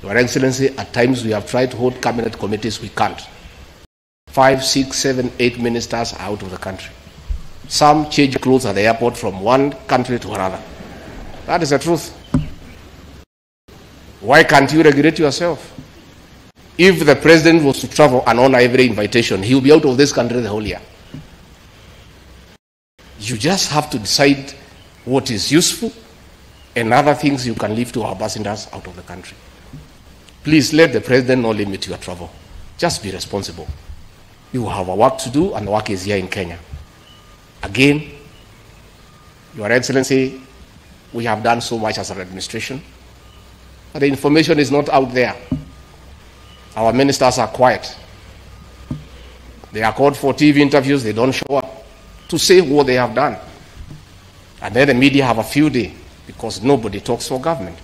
Your Excellency, at times we have tried to hold cabinet committees, we can't. 5, 6, 7, 8 ministers are out of the country. Some change clothes at the airport from one country to another. That is the truth. Why can't you regulate yourself? If the president was to travel and honor every invitation, he will be out of this country the whole year. You just have to decide what is useful and other things you can leave to our ambassadors out of the country. Please let the president not limit your travel. Just be responsible. You have a work to do, and the work is here in Kenya. Again, Your Excellency, we have done so much as an administration, but the information is not out there. Our ministers are quiet. They are called for TV interviews, they don't show up to say what they have done. And then the media have a field day because nobody talks for government.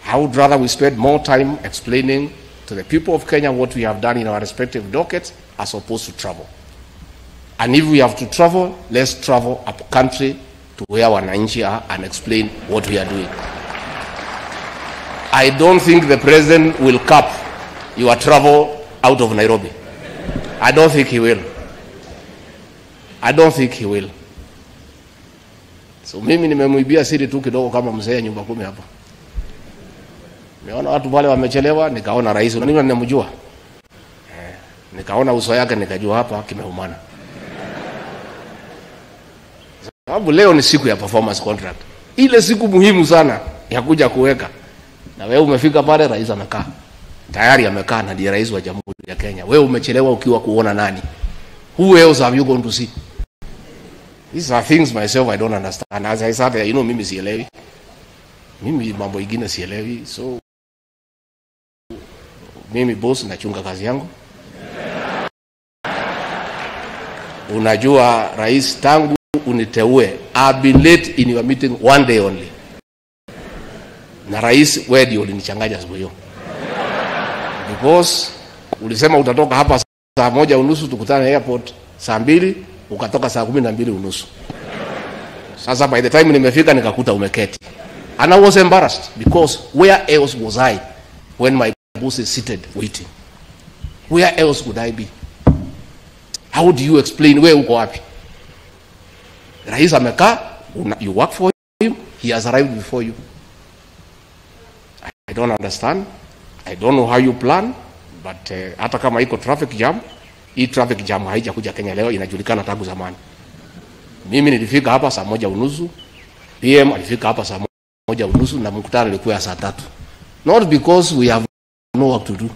I would rather we spend more time explaining to the people of Kenya what we have done in our respective dockets as opposed to travel. And if we have to travel, let's travel up country to where wananchi are and explain what we are doing. I don't think the president will cap your travel out of Nairobi. I don't think he will. I don't think he will. So mimi nimemwibia siri tu kidogo kama mzee nyumba 10 hapa. Nimeona watu wale wamechelewa, nikaona rais nani ninamjua. Nikaona uso yake nikajua hapa kimeumana. Sababu leo ni siku ya performance contract. Ile siku muhimu sana ya kuja kuweka. Na wewe umefika pale, rais amekaa. Tayari amekaa na ndiye rais wa Jamhuri ya Kenya. Wewe umechelewa ukiwa kuona nani? Who else have you gone to see? These are things myself I don't understand. As I said, you know, mimi sielewi. Mimi mambo ingine sielewi. So mimi boss nachunga kazi yangu. Unajua rais, tangu uniteue, I've been late in your meeting one day only. Na rais wewe ndio ulinichanganya siku hiyo. Because ulisema utatoka hapa saa 1:30 tukutane airport saa 2, ukatoka saa 12:30. Sasa by the time nimefika nikakuta umeketi. And I was embarrassed because where else was I when my boss is seated waiting? Where else would I be? How do you explain where uko wapi? Rais amekaa, you work for him, he has arrived before you. I don't understand. I don't know how you plan, but hata kama iko traffic jam, hii traffic jam haijakuja Kenya leo, inajulikana tangu zamani. Mimi nilifika hapa saa 1:30, PM alifika hapa saa 1:30 na mkutano ulikuwa saa 3. Not because we have no work to do.